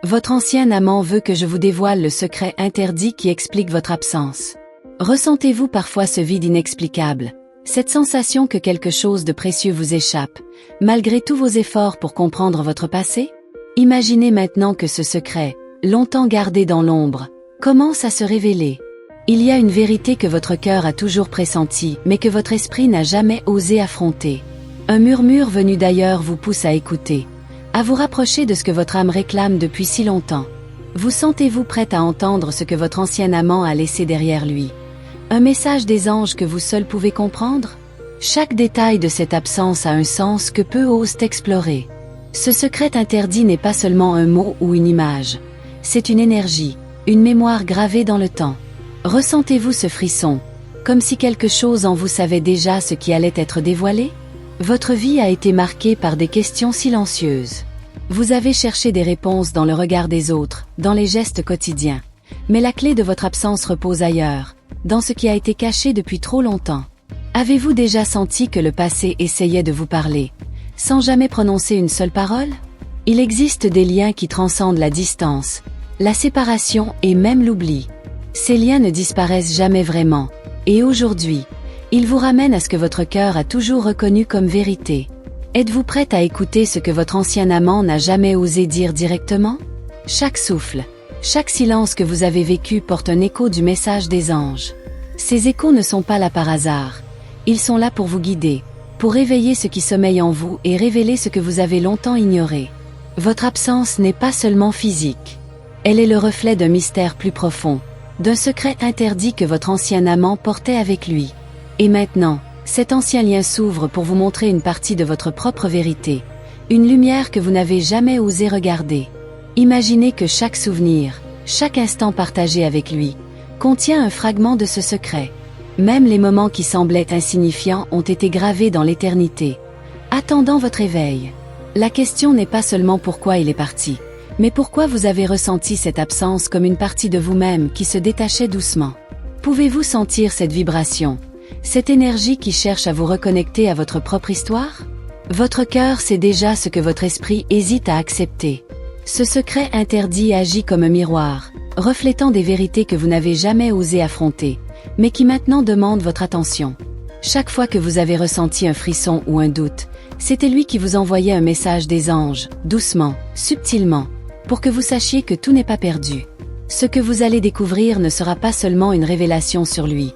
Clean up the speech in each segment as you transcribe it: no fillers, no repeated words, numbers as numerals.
Votre ancien amant veut que je vous dévoile le secret interdit qui explique votre absence. Ressentez-vous parfois ce vide inexplicable, cette sensation que quelque chose de précieux vous échappe, malgré tous vos efforts pour comprendre votre passé? Imaginez maintenant que ce secret, longtemps gardé dans l'ombre, commence à se révéler. Il y a une vérité que votre cœur a toujours pressentie, mais que votre esprit n'a jamais osé affronter. Un murmure venu d'ailleurs vous pousse à écouter, à vous rapprocher de ce que votre âme réclame depuis si longtemps. Vous sentez-vous prête à entendre ce que votre ancien amant a laissé derrière lui? Un message des anges que vous seul pouvez comprendre? Chaque détail de cette absence a un sens que peu osent explorer. Ce secret interdit n'est pas seulement un mot ou une image. C'est une énergie, une mémoire gravée dans le temps. Ressentez-vous ce frisson, comme si quelque chose en vous savait déjà ce qui allait être dévoilé? Votre vie a été marquée par des questions silencieuses. Vous avez cherché des réponses dans le regard des autres, dans les gestes quotidiens. Mais la clé de votre absence repose ailleurs, dans ce qui a été caché depuis trop longtemps. Avez-vous déjà senti que le passé essayait de vous parler, sans jamais prononcer une seule parole? Il existe des liens qui transcendent la distance, la séparation et même l'oubli. Ces liens ne disparaissent jamais vraiment, et aujourd'hui, ils vous ramènent à ce que votre cœur a toujours reconnu comme vérité. Êtes-vous prête à écouter ce que votre ancien amant n'a jamais osé dire directement? Chaque souffle, chaque silence que vous avez vécu porte un écho du message des anges. Ces échos ne sont pas là par hasard. Ils sont là pour vous guider, pour réveiller ce qui sommeille en vous et révéler ce que vous avez longtemps ignoré. Votre absence n'est pas seulement physique. Elle est le reflet d'un mystère plus profond, d'un secret interdit que votre ancien amant portait avec lui. Et maintenant, cet ancien lien s'ouvre pour vous montrer une partie de votre propre vérité, une lumière que vous n'avez jamais osé regarder. Imaginez que chaque souvenir, chaque instant partagé avec lui, contient un fragment de ce secret. Même les moments qui semblaient insignifiants ont été gravés dans l'éternité, attendant votre éveil. La question n'est pas seulement pourquoi il est parti, mais pourquoi vous avez ressenti cette absence comme une partie de vous-même qui se détachait doucement. Pouvez-vous sentir cette vibration, cette énergie qui cherche à vous reconnecter à votre propre histoire? Votre cœur sait déjà ce que votre esprit hésite à accepter. Ce secret interdit agit comme un miroir, reflétant des vérités que vous n'avez jamais osé affronter, mais qui maintenant demandent votre attention. Chaque fois que vous avez ressenti un frisson ou un doute, c'était lui qui vous envoyait un message des anges, doucement, subtilement, pour que vous sachiez que tout n'est pas perdu. Ce que vous allez découvrir ne sera pas seulement une révélation sur lui,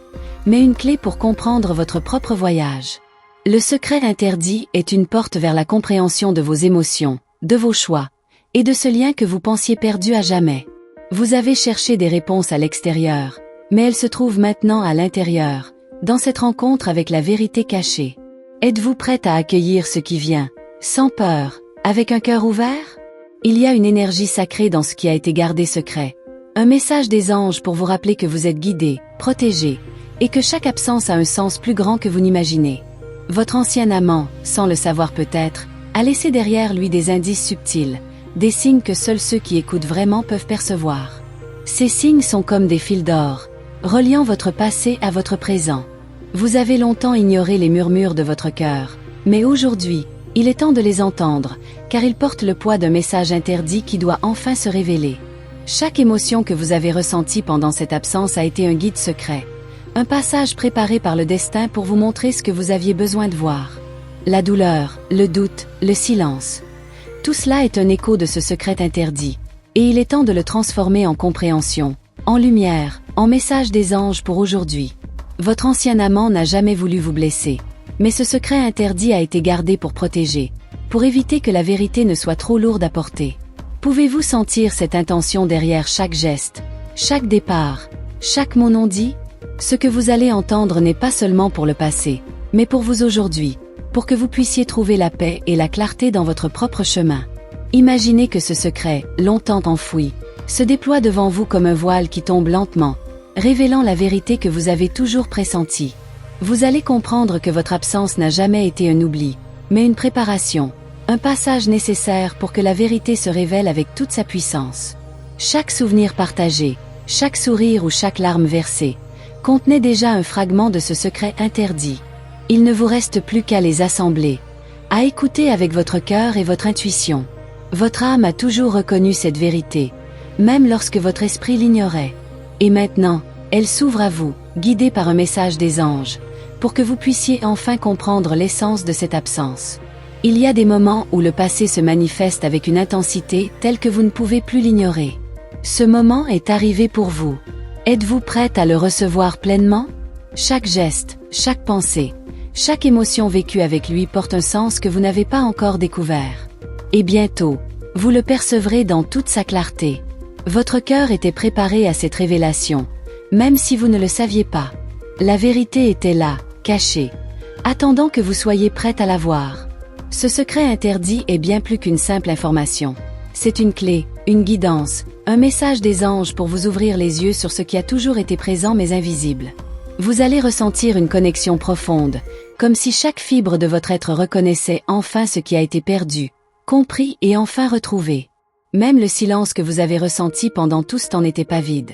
mais une clé pour comprendre votre propre voyage. Le secret interdit est une porte vers la compréhension de vos émotions, de vos choix, et de ce lien que vous pensiez perdu à jamais. Vous avez cherché des réponses à l'extérieur, mais elles se trouvent maintenant à l'intérieur, dans cette rencontre avec la vérité cachée. Êtes-vous prête à accueillir ce qui vient, sans peur, avec un cœur ouvert? Il y a une énergie sacrée dans ce qui a été gardé secret. Un message des anges pour vous rappeler que vous êtes guidé, protégé, et que chaque absence a un sens plus grand que vous n'imaginez. Votre ancien amant, sans le savoir peut-être, a laissé derrière lui des indices subtils, des signes que seuls ceux qui écoutent vraiment peuvent percevoir. Ces signes sont comme des fils d'or, reliant votre passé à votre présent. Vous avez longtemps ignoré les murmures de votre cœur, mais aujourd'hui, il est temps de les entendre, car ils portent le poids d'un message interdit qui doit enfin se révéler. Chaque émotion que vous avez ressentie pendant cette absence a été un guide secret, un passage préparé par le destin pour vous montrer ce que vous aviez besoin de voir. La douleur, le doute, le silence. Tout cela est un écho de ce secret interdit, et il est temps de le transformer en compréhension, en lumière, en message des anges pour aujourd'hui. Votre ancien amant n'a jamais voulu vous blesser, mais ce secret interdit a été gardé pour protéger, pour éviter que la vérité ne soit trop lourde à porter. Pouvez-vous sentir cette intention derrière chaque geste, chaque départ, chaque mot non dit? Ce que vous allez entendre n'est pas seulement pour le passé, mais pour vous aujourd'hui, pour que vous puissiez trouver la paix et la clarté dans votre propre chemin. Imaginez que ce secret, longtemps enfoui, se déploie devant vous comme un voile qui tombe lentement, révélant la vérité que vous avez toujours pressentie. Vous allez comprendre que votre absence n'a jamais été un oubli, mais une préparation, un passage nécessaire pour que la vérité se révèle avec toute sa puissance. Chaque souvenir partagé, chaque sourire ou chaque larme versée, contenait déjà un fragment de ce secret interdit. Il ne vous reste plus qu'à les assembler, à écouter avec votre cœur et votre intuition. Votre âme a toujours reconnu cette vérité, même lorsque votre esprit l'ignorait. Et maintenant, elle s'ouvre à vous, guidée par un message des anges, pour que vous puissiez enfin comprendre l'essence de cette absence. Il y a des moments où le passé se manifeste avec une intensité telle que vous ne pouvez plus l'ignorer. Ce moment est arrivé pour vous. Êtes-vous prête à le recevoir pleinement? Chaque geste, chaque pensée, chaque émotion vécue avec lui porte un sens que vous n'avez pas encore découvert. Et bientôt, vous le percevrez dans toute sa clarté. Votre cœur était préparé à cette révélation, même si vous ne le saviez pas. La vérité était là, cachée, attendant que vous soyez prête à la voir. Ce secret interdit est bien plus qu'une simple information. C'est une clé, une guidance, un message des anges pour vous ouvrir les yeux sur ce qui a toujours été présent mais invisible. Vous allez ressentir une connexion profonde, comme si chaque fibre de votre être reconnaissait enfin ce qui a été perdu, compris et enfin retrouvé. Même le silence que vous avez ressenti pendant tout ce temps n'était pas vide.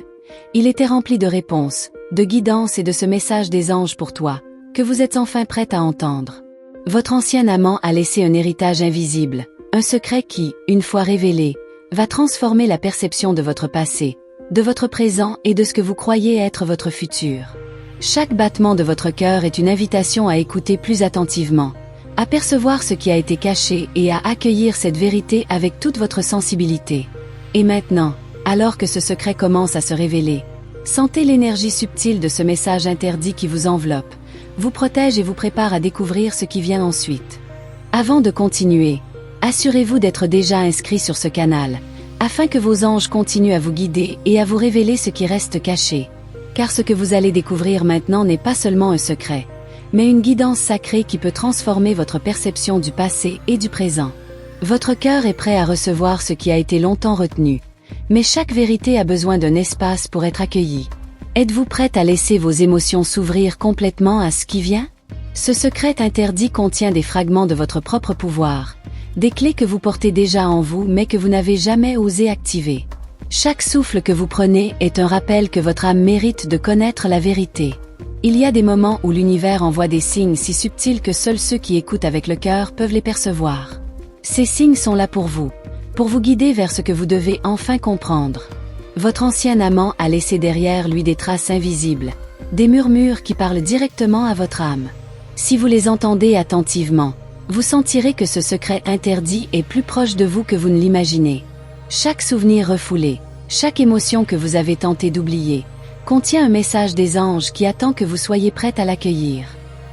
Il était rempli de réponses, de guidance et de ce message des anges pour toi, que vous êtes enfin prête à entendre. Votre ancien amant a laissé un héritage invisible, un secret qui, une fois révélé, va transformer la perception de votre passé, de votre présent et de ce que vous croyez être votre futur. Chaque battement de votre cœur est une invitation à écouter plus attentivement, à percevoir ce qui a été caché et à accueillir cette vérité avec toute votre sensibilité. Et maintenant, alors que ce secret commence à se révéler, sentez l'énergie subtile de ce message interdit qui vous enveloppe, vous protège et vous prépare à découvrir ce qui vient ensuite. Avant de continuer, assurez-vous d'être déjà inscrit sur ce canal, afin que vos anges continuent à vous guider et à vous révéler ce qui reste caché. Car ce que vous allez découvrir maintenant n'est pas seulement un secret, mais une guidance sacrée qui peut transformer votre perception du passé et du présent. Votre cœur est prêt à recevoir ce qui a été longtemps retenu, mais chaque vérité a besoin d'un espace pour être accueillie. Êtes-vous prête à laisser vos émotions s'ouvrir complètement à ce qui vient? Ce secret interdit contient des fragments de votre propre pouvoir, des clés que vous portez déjà en vous mais que vous n'avez jamais osé activer. Chaque souffle que vous prenez est un rappel que votre âme mérite de connaître la vérité. Il y a des moments où l'univers envoie des signes si subtils que seuls ceux qui écoutent avec le cœur peuvent les percevoir. Ces signes sont là pour vous guider vers ce que vous devez enfin comprendre. Votre ancien amant a laissé derrière lui des traces invisibles, des murmures qui parlent directement à votre âme. Si vous les entendez attentivement, vous sentirez que ce secret interdit est plus proche de vous que vous ne l'imaginez. Chaque souvenir refoulé, chaque émotion que vous avez tenté d'oublier, contient un message des anges qui attend que vous soyez prête à l'accueillir.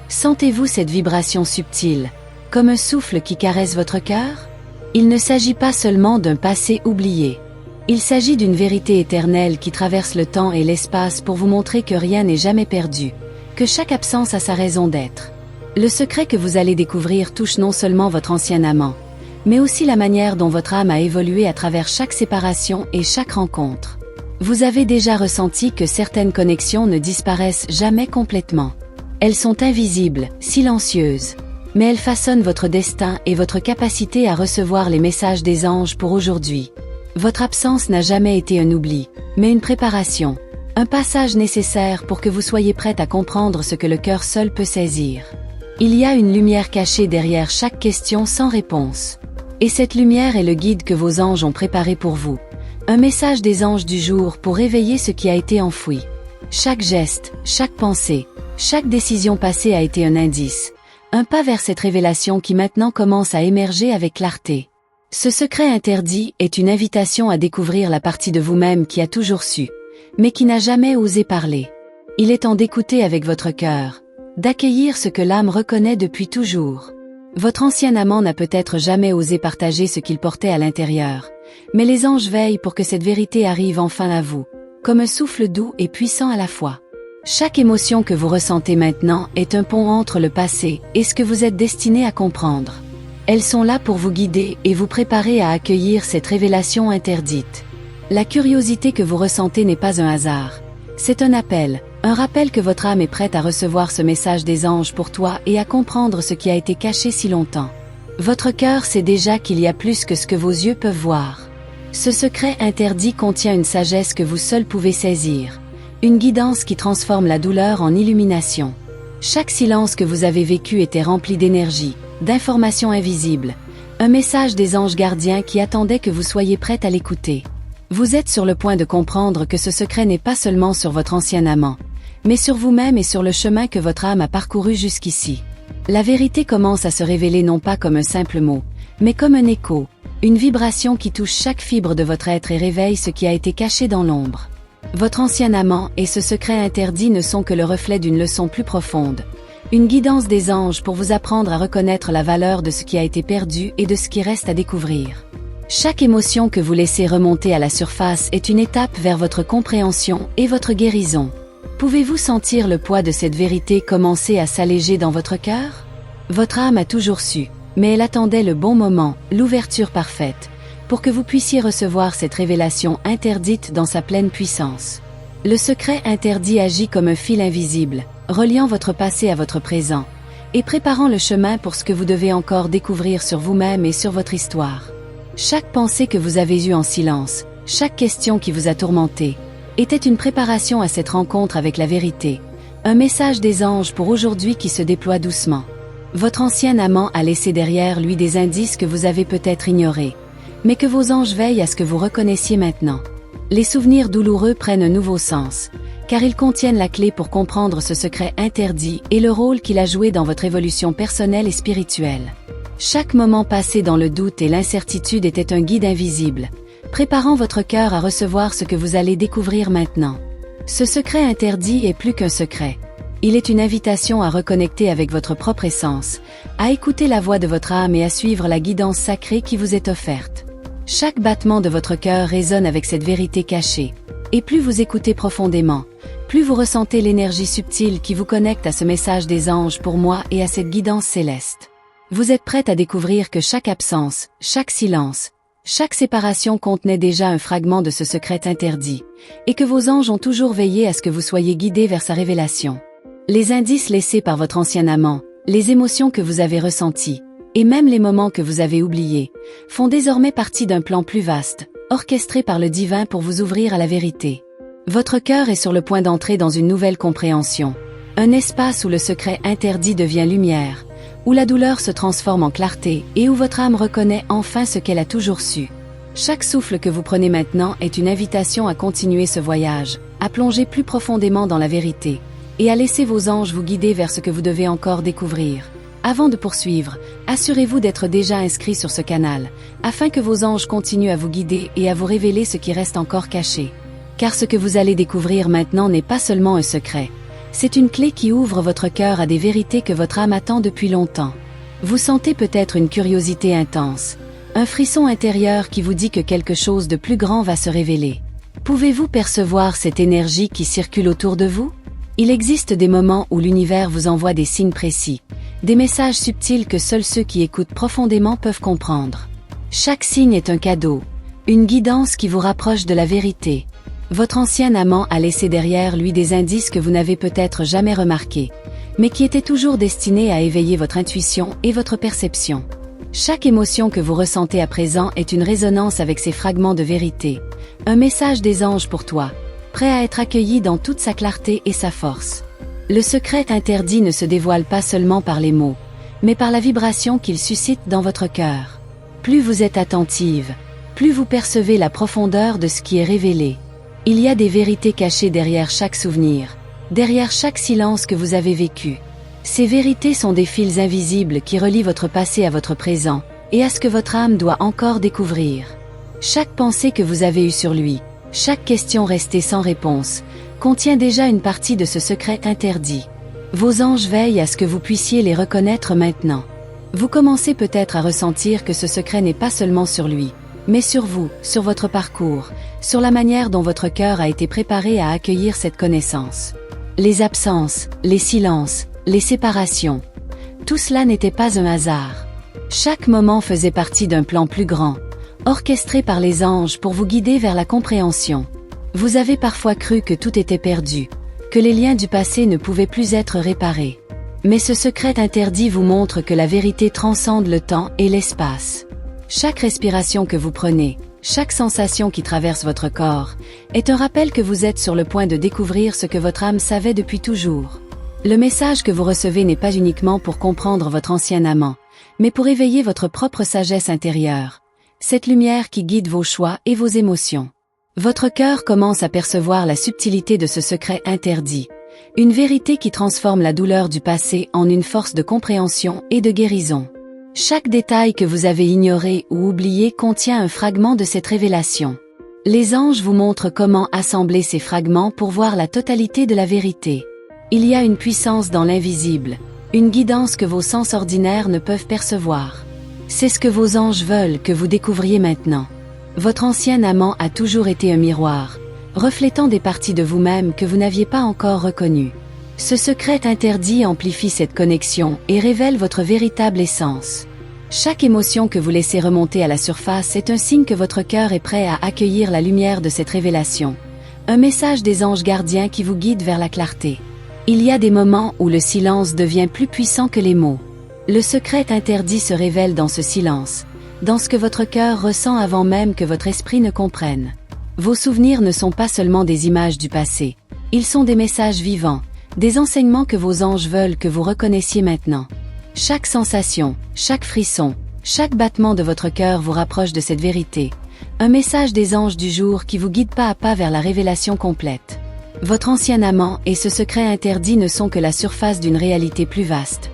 Sentez-vous cette vibration subtile, comme un souffle qui caresse votre cœur? Il ne s'agit pas seulement d'un passé oublié. Il s'agit d'une vérité éternelle qui traverse le temps et l'espace pour vous montrer que rien n'est jamais perdu, que chaque absence a sa raison d'être. Le secret que vous allez découvrir touche non seulement votre ancien amant, mais aussi la manière dont votre âme a évolué à travers chaque séparation et chaque rencontre. Vous avez déjà ressenti que certaines connexions ne disparaissent jamais complètement. Elles sont invisibles, silencieuses, mais elles façonnent votre destin et votre capacité à recevoir les messages des anges pour aujourd'hui. Votre absence n'a jamais été un oubli, mais une préparation, un passage nécessaire pour que vous soyez prête à comprendre ce que le cœur seul peut saisir. Il y a une lumière cachée derrière chaque question sans réponse. Et cette lumière est le guide que vos anges ont préparé pour vous. Un message des anges du jour pour réveiller ce qui a été enfoui. Chaque geste, chaque pensée, chaque décision passée a été un indice, un pas vers cette révélation qui maintenant commence à émerger avec clarté. Ce secret interdit est une invitation à découvrir la partie de vous-même qui a toujours su, mais qui n'a jamais osé parler. Il est temps d'écouter avec votre cœur, d'accueillir ce que l'âme reconnaît depuis toujours. Votre ancien amant n'a peut-être jamais osé partager ce qu'il portait à l'intérieur, mais les anges veillent pour que cette vérité arrive enfin à vous, comme un souffle doux et puissant à la fois. Chaque émotion que vous ressentez maintenant est un pont entre le passé et ce que vous êtes destiné à comprendre. Elles sont là pour vous guider et vous préparer à accueillir cette révélation interdite. La curiosité que vous ressentez n'est pas un hasard. C'est un appel, un rappel que votre âme est prête à recevoir ce message des anges pour toi et à comprendre ce qui a été caché si longtemps. Votre cœur sait déjà qu'il y a plus que ce que vos yeux peuvent voir. Ce secret interdit contient une sagesse que vous seul pouvez saisir, une guidance qui transforme la douleur en illumination. Chaque silence que vous avez vécu était rempli d'énergie, d'informations invisibles, Un message des anges gardiens qui attendait que vous soyez prête à l'écouter. Vous êtes sur le point de comprendre que ce secret n'est pas seulement sur votre ancien amant, mais sur vous-même et sur le chemin que votre âme a parcouru jusqu'ici. La vérité commence à se révéler non pas comme un simple mot, mais comme un écho, une vibration qui touche chaque fibre de votre être et réveille ce qui a été caché dans l'ombre. Votre ancien amant et ce secret interdit ne sont que le reflet d'une leçon plus profonde, une guidance des anges pour vous apprendre à reconnaître la valeur de ce qui a été perdu et de ce qui reste à découvrir. Chaque émotion que vous laissez remonter à la surface est une étape vers votre compréhension et votre guérison. Pouvez-vous sentir le poids de cette vérité commencer à s'alléger dans votre cœur? Votre âme a toujours su, mais elle attendait le bon moment, l'ouverture parfaite, pour que vous puissiez recevoir cette révélation interdite dans sa pleine puissance. Le secret interdit agit comme un fil invisible, reliant votre passé à votre présent, et préparant le chemin pour ce que vous devez encore découvrir sur vous-même et sur votre histoire. Chaque pensée que vous avez eue en silence, chaque question qui vous a tourmenté, était une préparation à cette rencontre avec la vérité, un message des anges pour aujourd'hui qui se déploie doucement. Votre ancien amant a laissé derrière lui des indices que vous avez peut-être ignorés, mais que vos anges veillent à ce que vous reconnaissiez maintenant. Les souvenirs douloureux prennent un nouveau sens, car ils contiennent la clé pour comprendre ce secret interdit et le rôle qu'il a joué dans votre évolution personnelle et spirituelle. Chaque moment passé dans le doute et l'incertitude était un guide invisible, préparant votre cœur à recevoir ce que vous allez découvrir maintenant. Ce secret interdit est plus qu'un secret. Il est une invitation à reconnecter avec votre propre essence, à écouter la voix de votre âme et à suivre la guidance sacrée qui vous est offerte. Chaque battement de votre cœur résonne avec cette vérité cachée, et plus vous écoutez profondément, plus vous ressentez l'énergie subtile qui vous connecte à ce message des anges pour moi et à cette guidance céleste. Vous êtes prête à découvrir que chaque absence, chaque silence, chaque séparation contenait déjà un fragment de ce secret interdit, et que vos anges ont toujours veillé à ce que vous soyez guidés vers sa révélation. Les indices laissés par votre ancien amant, les émotions que vous avez ressenties, et même les moments que vous avez oubliés, font désormais partie d'un plan plus vaste, orchestré par le divin pour vous ouvrir à la vérité. Votre cœur est sur le point d'entrer dans une nouvelle compréhension, un espace où le secret interdit devient lumière, où la douleur se transforme en clarté et où votre âme reconnaît enfin ce qu'elle a toujours su. Chaque souffle que vous prenez maintenant est une invitation à continuer ce voyage, à plonger plus profondément dans la vérité, et à laisser vos anges vous guider vers ce que vous devez encore découvrir. Avant de poursuivre, assurez-vous d'être déjà inscrit sur ce canal, afin que vos anges continuent à vous guider et à vous révéler ce qui reste encore caché. Car ce que vous allez découvrir maintenant n'est pas seulement un secret. C'est une clé qui ouvre votre cœur à des vérités que votre âme attend depuis longtemps. Vous sentez peut-être une curiosité intense, un frisson intérieur qui vous dit que quelque chose de plus grand va se révéler. Pouvez-vous percevoir cette énergie qui circule autour de vous? Il existe des moments où l'univers vous envoie des signes précis, des messages subtils que seuls ceux qui écoutent profondément peuvent comprendre. Chaque signe est un cadeau, une guidance qui vous rapproche de la vérité. Votre ancien amant a laissé derrière lui des indices que vous n'avez peut-être jamais remarqués, mais qui étaient toujours destinés à éveiller votre intuition et votre perception. Chaque émotion que vous ressentez à présent est une résonance avec ces fragments de vérité, un message des anges pour toi, prêt à être accueilli dans toute sa clarté et sa force. Le secret interdit ne se dévoile pas seulement par les mots, mais par la vibration qu'il suscite dans votre cœur. Plus vous êtes attentive, plus vous percevez la profondeur de ce qui est révélé. Il y a des vérités cachées derrière chaque souvenir, derrière chaque silence que vous avez vécu. Ces vérités sont des fils invisibles qui relient votre passé à votre présent, et à ce que votre âme doit encore découvrir. Chaque pensée que vous avez eue sur lui, chaque question restée sans réponse, contient déjà une partie de ce secret interdit. Vos anges veillent à ce que vous puissiez les reconnaître maintenant. Vous commencez peut-être à ressentir que ce secret n'est pas seulement sur lui, mais sur vous, sur votre parcours, sur la manière dont votre cœur a été préparé à accueillir cette connaissance. Les absences, les silences, les séparations, tout cela n'était pas un hasard. Chaque moment faisait partie d'un plan plus grand, orchestré par les anges pour vous guider vers la compréhension. Vous avez parfois cru que tout était perdu, que les liens du passé ne pouvaient plus être réparés. Mais ce secret interdit vous montre que la vérité transcende le temps et l'espace. Chaque respiration que vous prenez, chaque sensation qui traverse votre corps, est un rappel que vous êtes sur le point de découvrir ce que votre âme savait depuis toujours. Le message que vous recevez n'est pas uniquement pour comprendre votre ancien amant, mais pour éveiller votre propre sagesse intérieure, cette lumière qui guide vos choix et vos émotions. Votre cœur commence à percevoir la subtilité de ce secret interdit, une vérité qui transforme la douleur du passé en une force de compréhension et de guérison. Chaque détail que vous avez ignoré ou oublié contient un fragment de cette révélation. Les anges vous montrent comment assembler ces fragments pour voir la totalité de la vérité. Il y a une puissance dans l'invisible, une guidance que vos sens ordinaires ne peuvent percevoir. C'est ce que vos anges veulent que vous découvriez maintenant. Votre ancien amant a toujours été un miroir, reflétant des parties de vous-même que vous n'aviez pas encore reconnues. Ce secret interdit amplifie cette connexion et révèle votre véritable essence. Chaque émotion que vous laissez remonter à la surface est un signe que votre cœur est prêt à accueillir la lumière de cette révélation. Un message des anges gardiens qui vous guide vers la clarté. Il y a des moments où le silence devient plus puissant que les mots. Le secret interdit se révèle dans ce silence, dans ce que votre cœur ressent avant même que votre esprit ne comprenne. Vos souvenirs ne sont pas seulement des images du passé, ils sont des messages vivants, des enseignements que vos anges veulent que vous reconnaissiez maintenant. Chaque sensation, chaque frisson, chaque battement de votre cœur vous rapproche de cette vérité, un message des anges du jour qui vous guide pas à pas vers la révélation complète. Votre ancien amant et ce secret interdit ne sont que la surface d'une réalité plus vaste,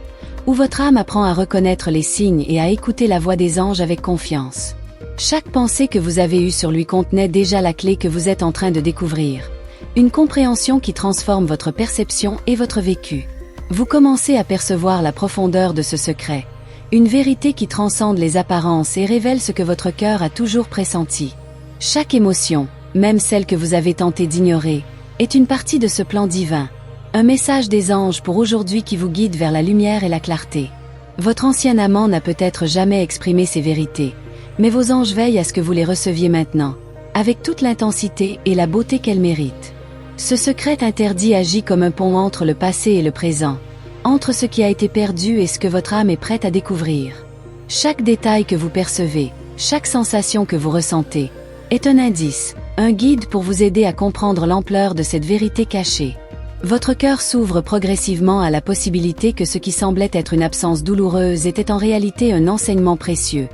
où votre âme apprend à reconnaître les signes et à écouter la voix des anges avec confiance. Chaque pensée que vous avez eue sur lui contenait déjà la clé que vous êtes en train de découvrir. Une compréhension qui transforme votre perception et votre vécu. Vous commencez à percevoir la profondeur de ce secret, une vérité qui transcende les apparences et révèle ce que votre cœur a toujours pressenti. Chaque émotion, même celle que vous avez tenté d'ignorer, est une partie de ce plan divin, un message des anges pour aujourd'hui qui vous guide vers la lumière et la clarté. Votre ancien amant n'a peut-être jamais exprimé ces vérités, mais vos anges veillent à ce que vous les receviez maintenant, avec toute l'intensité et la beauté qu'elles méritent. Ce secret interdit agit comme un pont entre le passé et le présent, entre ce qui a été perdu et ce que votre âme est prête à découvrir. Chaque détail que vous percevez, chaque sensation que vous ressentez, est un indice, un guide pour vous aider à comprendre l'ampleur de cette vérité cachée. Votre cœur s'ouvre progressivement à la possibilité que ce qui semblait être une absence douloureuse était en réalité un enseignement précieux,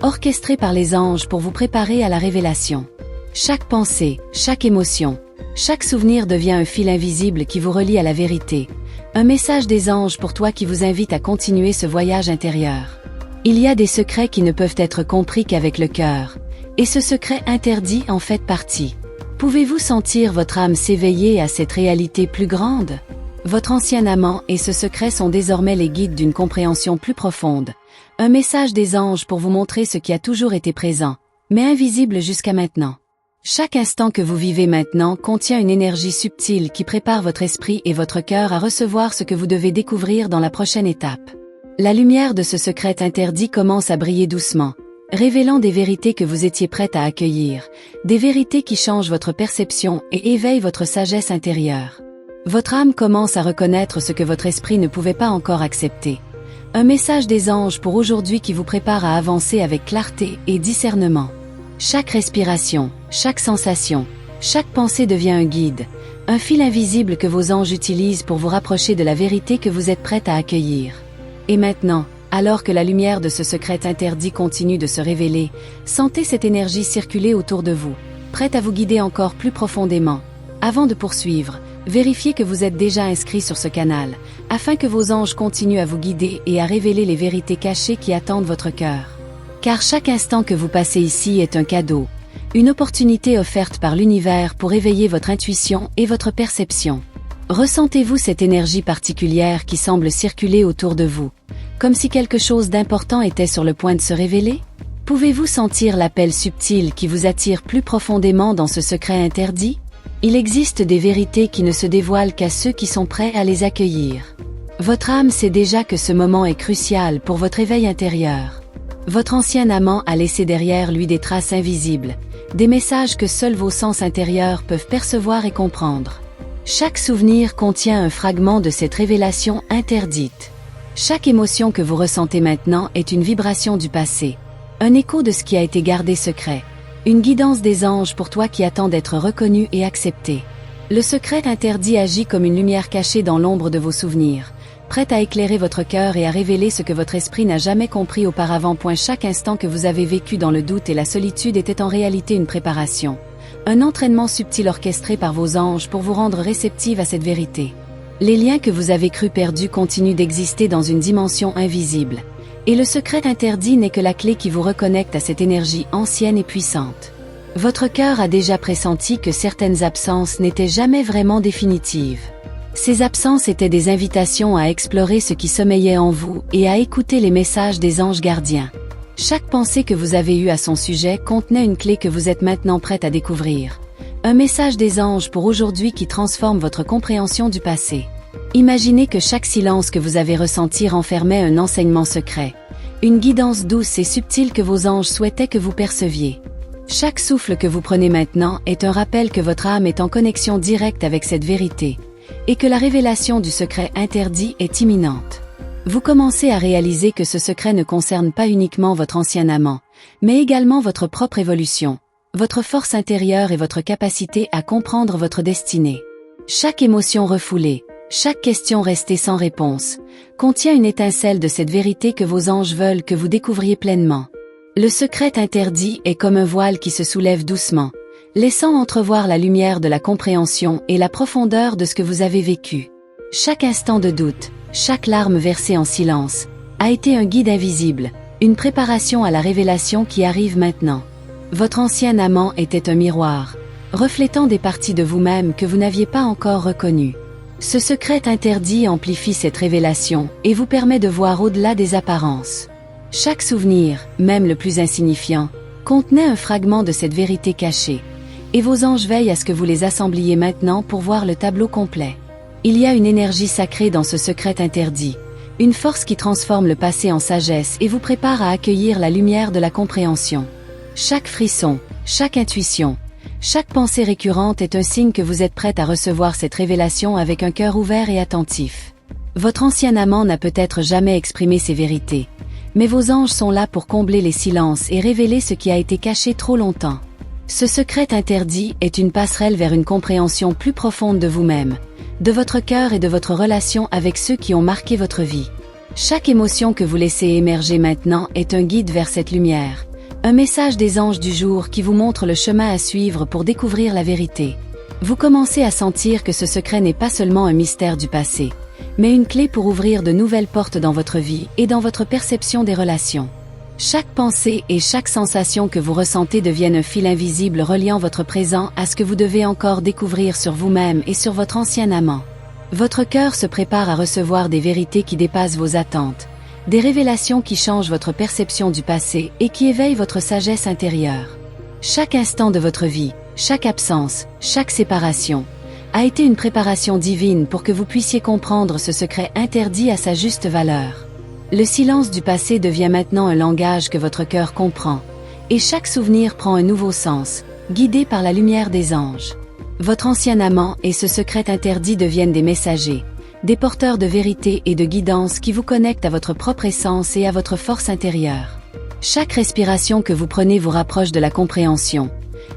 orchestré par les anges pour vous préparer à la révélation. Chaque pensée, chaque émotion, chaque souvenir devient un fil invisible qui vous relie à la vérité, un message des anges pour toi qui vous invite à continuer ce voyage intérieur. Il y a des secrets qui ne peuvent être compris qu'avec le cœur, et ce secret interdit en fait partie. Pouvez-vous sentir votre âme s'éveiller à cette réalité plus grande? Votre ancien amant et ce secret sont désormais les guides d'une compréhension plus profonde, un message des anges pour vous montrer ce qui a toujours été présent, mais invisible jusqu'à maintenant. Chaque instant que vous vivez maintenant contient une énergie subtile qui prépare votre esprit et votre cœur à recevoir ce que vous devez découvrir dans la prochaine étape. La lumière de ce secret interdit commence à briller doucement, révélant des vérités que vous étiez prête à accueillir, des vérités qui changent votre perception et éveillent votre sagesse intérieure. Votre âme commence à reconnaître ce que votre esprit ne pouvait pas encore accepter. Un message des anges pour aujourd'hui qui vous prépare à avancer avec clarté et discernement. Chaque respiration, chaque sensation, chaque pensée devient un guide, un fil invisible que vos anges utilisent pour vous rapprocher de la vérité que vous êtes prête à accueillir. Et maintenant, alors que la lumière de ce secret interdit continue de se révéler, sentez cette énergie circuler autour de vous, prête à vous guider encore plus profondément. Avant de poursuivre, vérifiez que vous êtes déjà inscrit sur ce canal, afin que vos anges continuent à vous guider et à révéler les vérités cachées qui attendent votre cœur. Car chaque instant que vous passez ici est un cadeau, une opportunité offerte par l'univers pour éveiller votre intuition et votre perception. Ressentez-vous cette énergie particulière qui semble circuler autour de vous, comme si quelque chose d'important était sur le point de se révéler? Pouvez-vous sentir l'appel subtil qui vous attire plus profondément dans ce secret interdit? Il existe des vérités qui ne se dévoilent qu'à ceux qui sont prêts à les accueillir. Votre âme sait déjà que ce moment est crucial pour votre éveil intérieur. Votre ancien amant a laissé derrière lui des traces invisibles, des messages que seuls vos sens intérieurs peuvent percevoir et comprendre. Chaque souvenir contient un fragment de cette révélation interdite. Chaque émotion que vous ressentez maintenant est une vibration du passé, un écho de ce qui a été gardé secret, une guidance des anges pour toi qui attend d'être reconnu et accepté. Le secret interdit agit comme une lumière cachée dans l'ombre de vos souvenirs, prête à éclairer votre cœur et à révéler ce que votre esprit n'a jamais compris auparavant. Chaque instant que vous avez vécu dans le doute et la solitude était en réalité une préparation. Un entraînement subtil orchestré par vos anges pour vous rendre réceptive à cette vérité. Les liens que vous avez cru perdus continuent d'exister dans une dimension invisible. Et le secret interdit n'est que la clé qui vous reconnecte à cette énergie ancienne et puissante. Votre cœur a déjà pressenti que certaines absences n'étaient jamais vraiment définitives. Ces absences étaient des invitations à explorer ce qui sommeillait en vous et à écouter les messages des anges gardiens. Chaque pensée que vous avez eue à son sujet contenait une clé que vous êtes maintenant prête à découvrir. Un message des anges pour aujourd'hui qui transforme votre compréhension du passé. Imaginez que chaque silence que vous avez ressenti renfermait un enseignement secret. Une guidance douce et subtile que vos anges souhaitaient que vous perceviez. Chaque souffle que vous prenez maintenant est un rappel que votre âme est en connexion directe avec cette vérité, et que la révélation du secret interdit est imminente. Vous commencez à réaliser que ce secret ne concerne pas uniquement votre ancien amant, mais également votre propre évolution, votre force intérieure et votre capacité à comprendre votre destinée. Chaque émotion refoulée, chaque question restée sans réponse, contient une étincelle de cette vérité que vos anges veulent que vous découvriez pleinement. Le secret interdit est comme un voile qui se soulève doucement, laissant entrevoir la lumière de la compréhension et la profondeur de ce que vous avez vécu. Chaque instant de doute, chaque larme versée en silence, a été un guide invisible, une préparation à la révélation qui arrive maintenant. Votre ancien amant était un miroir, reflétant des parties de vous-même que vous n'aviez pas encore reconnues. Ce secret interdit amplifie cette révélation et vous permet de voir au-delà des apparences. Chaque souvenir, même le plus insignifiant, contenait un fragment de cette vérité cachée. Et vos anges veillent à ce que vous les assembliez maintenant pour voir le tableau complet. Il y a une énergie sacrée dans ce secret interdit, une force qui transforme le passé en sagesse et vous prépare à accueillir la lumière de la compréhension. Chaque frisson, chaque intuition, chaque pensée récurrente est un signe que vous êtes prête à recevoir cette révélation avec un cœur ouvert et attentif. Votre ancien amant n'a peut-être jamais exprimé ses vérités, mais vos anges sont là pour combler les silences et révéler ce qui a été caché trop longtemps. Ce secret interdit est une passerelle vers une compréhension plus profonde de vous-même, de votre cœur et de votre relation avec ceux qui ont marqué votre vie. Chaque émotion que vous laissez émerger maintenant est un guide vers cette lumière, un message des anges du jour qui vous montre le chemin à suivre pour découvrir la vérité. Vous commencez à sentir que ce secret n'est pas seulement un mystère du passé, mais une clé pour ouvrir de nouvelles portes dans votre vie et dans votre perception des relations. Chaque pensée et chaque sensation que vous ressentez deviennent un fil invisible reliant votre présent à ce que vous devez encore découvrir sur vous-même et sur votre ancien amant. Votre cœur se prépare à recevoir des vérités qui dépassent vos attentes, des révélations qui changent votre perception du passé et qui éveillent votre sagesse intérieure. Chaque instant de votre vie, chaque absence, chaque séparation, a été une préparation divine pour que vous puissiez comprendre ce secret interdit à sa juste valeur. Le silence du passé devient maintenant un langage que votre cœur comprend, et chaque souvenir prend un nouveau sens, guidé par la lumière des anges. Votre ancien amant et ce secret interdit deviennent des messagers, des porteurs de vérité et de guidance qui vous connectent à votre propre essence et à votre force intérieure. Chaque respiration que vous prenez vous rapproche de la compréhension.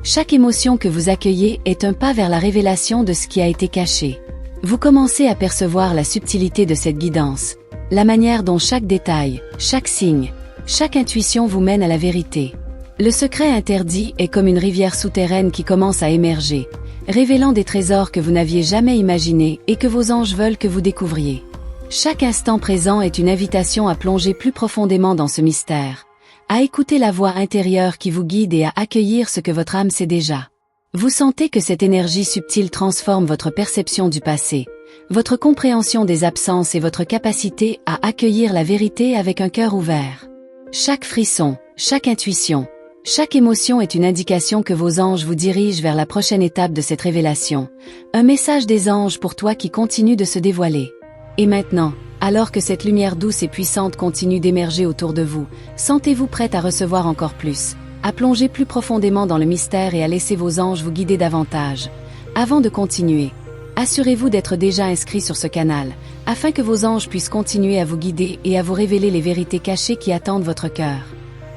Chaque émotion que vous accueillez est un pas vers la révélation de ce qui a été caché. Vous commencez à percevoir la subtilité de cette guidance, la manière dont chaque détail, chaque signe, chaque intuition vous mène à la vérité. Le secret interdit est comme une rivière souterraine qui commence à émerger, révélant des trésors que vous n'aviez jamais imaginés et que vos anges veulent que vous découvriez. Chaque instant présent est une invitation à plonger plus profondément dans ce mystère, à écouter la voix intérieure qui vous guide et à accueillir ce que votre âme sait déjà. Vous sentez que cette énergie subtile transforme votre perception du passé, votre compréhension des absences et votre capacité à accueillir la vérité avec un cœur ouvert. Chaque frisson, chaque intuition, chaque émotion est une indication que vos anges vous dirigent vers la prochaine étape de cette révélation, un message des anges pour toi qui continue de se dévoiler. Et maintenant, alors que cette lumière douce et puissante continue d'émerger autour de vous, sentez-vous prête à recevoir encore plus, à plonger plus profondément dans le mystère et à laisser vos anges vous guider davantage. Avant de continuer, assurez-vous d'être déjà inscrit sur ce canal, afin que vos anges puissent continuer à vous guider et à vous révéler les vérités cachées qui attendent votre cœur.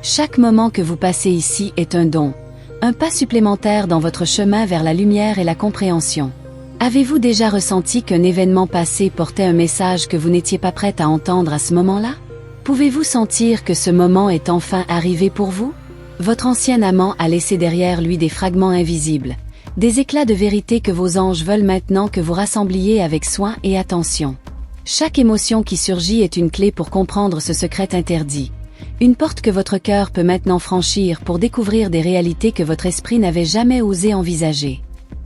Chaque moment que vous passez ici est un don, un pas supplémentaire dans votre chemin vers la lumière et la compréhension. Avez-vous déjà ressenti qu'un événement passé portait un message que vous n'étiez pas prête à entendre à ce moment-là? Pouvez-vous sentir que ce moment est enfin arrivé pour vous? Votre ancien amant a laissé derrière lui des fragments invisibles, des éclats de vérité que vos anges veulent maintenant que vous rassembliez avec soin et attention. Chaque émotion qui surgit est une clé pour comprendre ce secret interdit. Une porte que votre cœur peut maintenant franchir pour découvrir des réalités que votre esprit n'avait jamais osé envisager.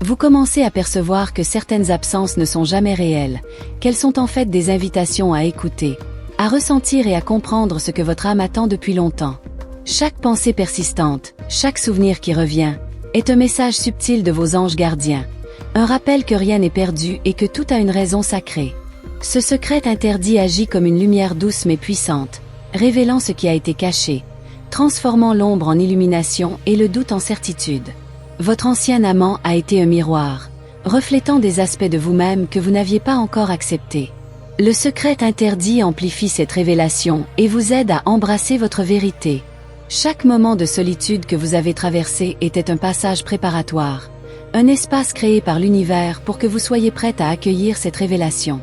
Vous commencez à percevoir que certaines absences ne sont jamais réelles, qu'elles sont en fait des invitations à écouter, à ressentir et à comprendre ce que votre âme attend depuis longtemps. Chaque pensée persistante, chaque souvenir qui revient, est un message subtil de vos anges gardiens, un rappel que rien n'est perdu et que tout a une raison sacrée. Ce secret interdit agit comme une lumière douce mais puissante, révélant ce qui a été caché, transformant l'ombre en illumination et le doute en certitude. Votre ancien amant a été un miroir, reflétant des aspects de vous-même que vous n'aviez pas encore acceptés. Le secret interdit amplifie cette révélation et vous aide à embrasser votre vérité. Chaque moment de solitude que vous avez traversé était un passage préparatoire, un espace créé par l'univers pour que vous soyez prête à accueillir cette révélation.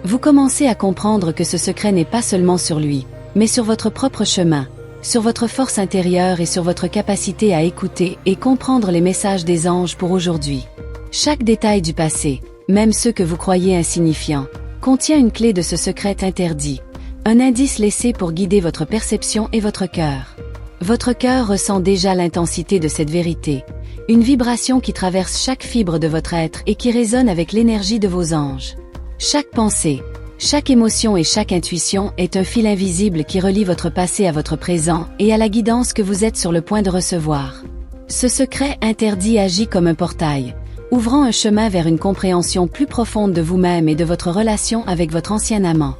Vous commencez à comprendre que ce secret n'est pas seulement sur lui, mais sur votre propre chemin, sur votre force intérieure et sur votre capacité à écouter et comprendre les messages des anges pour aujourd'hui. Chaque détail du passé, même ceux que vous croyez insignifiants, contient une clé de ce secret interdit, un indice laissé pour guider votre perception et votre cœur. Votre cœur ressent déjà l'intensité de cette vérité, une vibration qui traverse chaque fibre de votre être et qui résonne avec l'énergie de vos anges. Chaque pensée, chaque émotion et chaque intuition est un fil invisible qui relie votre passé à votre présent et à la guidance que vous êtes sur le point de recevoir. Ce secret interdit agit comme un portail, ouvrant un chemin vers une compréhension plus profonde de vous-même et de votre relation avec votre ancien amant.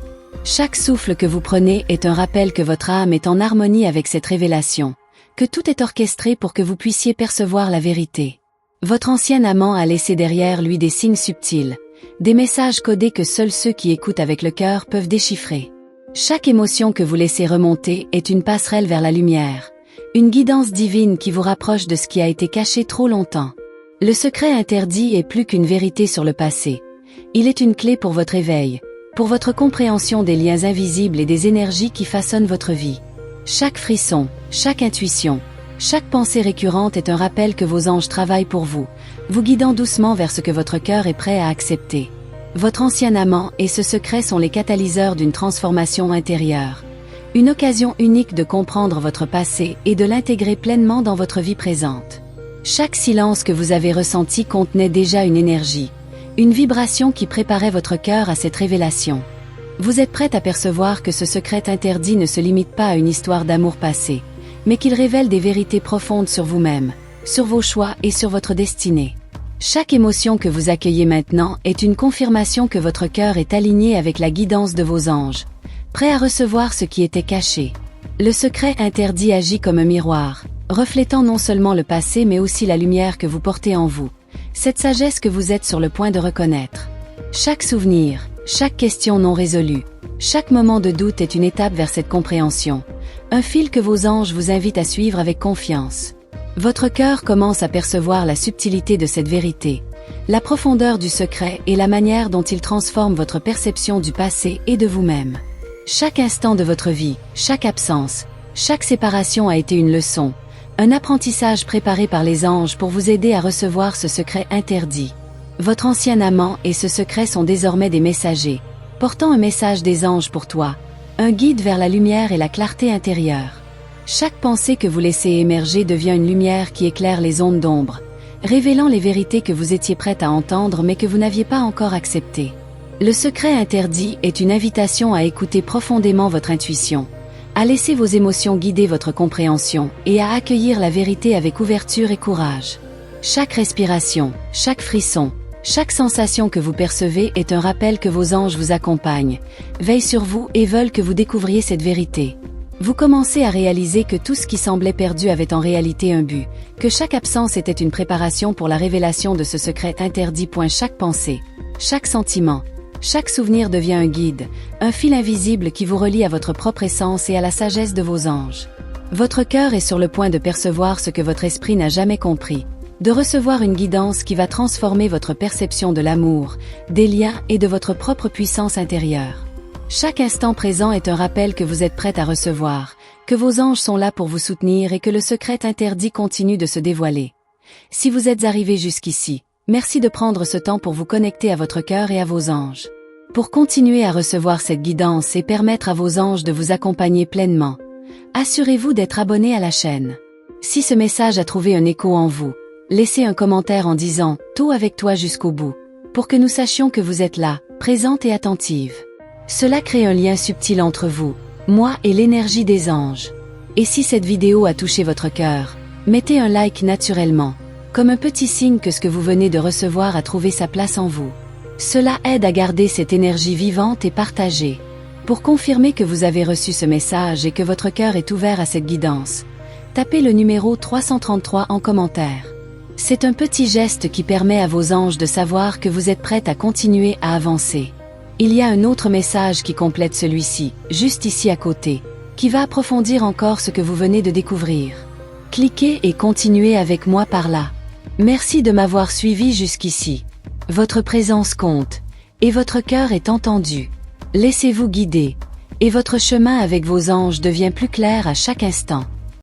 Chaque souffle que vous prenez est un rappel que votre âme est en harmonie avec cette révélation, que tout est orchestré pour que vous puissiez percevoir la vérité. Votre ancien amant a laissé derrière lui des signes subtils, des messages codés que seuls ceux qui écoutent avec le cœur peuvent déchiffrer. Chaque émotion que vous laissez remonter est une passerelle vers la lumière, une guidance divine qui vous rapproche de ce qui a été caché trop longtemps. Le secret interdit est plus qu'une vérité sur le passé. Il est une clé pour votre éveil, pour votre compréhension des liens invisibles et des énergies qui façonnent votre vie. Chaque frisson, chaque intuition, chaque pensée récurrente est un rappel que vos anges travaillent pour vous, vous guidant doucement vers ce que votre cœur est prêt à accepter. Votre ancien amant et ce secret sont les catalyseurs d'une transformation intérieure. Une occasion unique de comprendre votre passé et de l'intégrer pleinement dans votre vie présente. Chaque silence que vous avez ressenti contenait déjà une énergie, une vibration qui préparait votre cœur à cette révélation. Vous êtes prête à percevoir que ce secret interdit ne se limite pas à une histoire d'amour passé, mais qu'il révèle des vérités profondes sur vous-même, sur vos choix et sur votre destinée. Chaque émotion que vous accueillez maintenant est une confirmation que votre cœur est aligné avec la guidance de vos anges, prêt à recevoir ce qui était caché. Le secret interdit agit comme un miroir, reflétant non seulement le passé mais aussi la lumière que vous portez en vous, cette sagesse que vous êtes sur le point de reconnaître. Chaque souvenir, chaque question non résolue, chaque moment de doute est une étape vers cette compréhension, un fil que vos anges vous invitent à suivre avec confiance. Votre cœur commence à percevoir la subtilité de cette vérité, la profondeur du secret et la manière dont il transforme votre perception du passé et de vous-même. Chaque instant de votre vie, chaque absence, chaque séparation a été une leçon, un apprentissage préparé par les anges pour vous aider à recevoir ce secret interdit. Votre ancien amant et ce secret sont désormais des messagers, portant un message des anges pour toi, un guide vers la lumière et la clarté intérieure. Chaque pensée que vous laissez émerger devient une lumière qui éclaire les ondes d'ombre, révélant les vérités que vous étiez prête à entendre mais que vous n'aviez pas encore acceptées. Le secret interdit est une invitation à écouter profondément votre intuition, à laisser vos émotions guider votre compréhension et à accueillir la vérité avec ouverture et courage. Chaque respiration, chaque frisson, chaque sensation que vous percevez est un rappel que vos anges vous accompagnent, veillent sur vous et veulent que vous découvriez cette vérité. Vous commencez à réaliser que tout ce qui semblait perdu avait en réalité un but, que chaque absence était une préparation pour la révélation de ce secret interdit. Chaque pensée, chaque sentiment, chaque souvenir devient un guide, un fil invisible qui vous relie à votre propre essence et à la sagesse de vos anges. Votre cœur est sur le point de percevoir ce que votre esprit n'a jamais compris, de recevoir une guidance qui va transformer votre perception de l'amour, des liens et de votre propre puissance intérieure. Chaque instant présent est un rappel que vous êtes prête à recevoir, que vos anges sont là pour vous soutenir et que le secret interdit continue de se dévoiler. Si vous êtes arrivé jusqu'ici, merci de prendre ce temps pour vous connecter à votre cœur et à vos anges. Pour continuer à recevoir cette guidance et permettre à vos anges de vous accompagner pleinement, assurez-vous d'être abonné à la chaîne. Si ce message a trouvé un écho en vous, laissez un commentaire en disant « Tout avec toi jusqu'au bout » pour que nous sachions que vous êtes là, présente et attentive. Cela crée un lien subtil entre vous, moi et l'énergie des anges. Et si cette vidéo a touché votre cœur, mettez un like naturellement, comme un petit signe que ce que vous venez de recevoir a trouvé sa place en vous. Cela aide à garder cette énergie vivante et partagée. Pour confirmer que vous avez reçu ce message et que votre cœur est ouvert à cette guidance, tapez le numéro 333 en commentaire. C'est un petit geste qui permet à vos anges de savoir que vous êtes prête à continuer à avancer. Il y a un autre message qui complète celui-ci, juste ici à côté, qui va approfondir encore ce que vous venez de découvrir. Cliquez et continuez avec moi par là. Merci de m'avoir suivi jusqu'ici. Votre présence compte, et votre cœur est entendu. Laissez-vous guider, et votre chemin avec vos anges devient plus clair à chaque instant.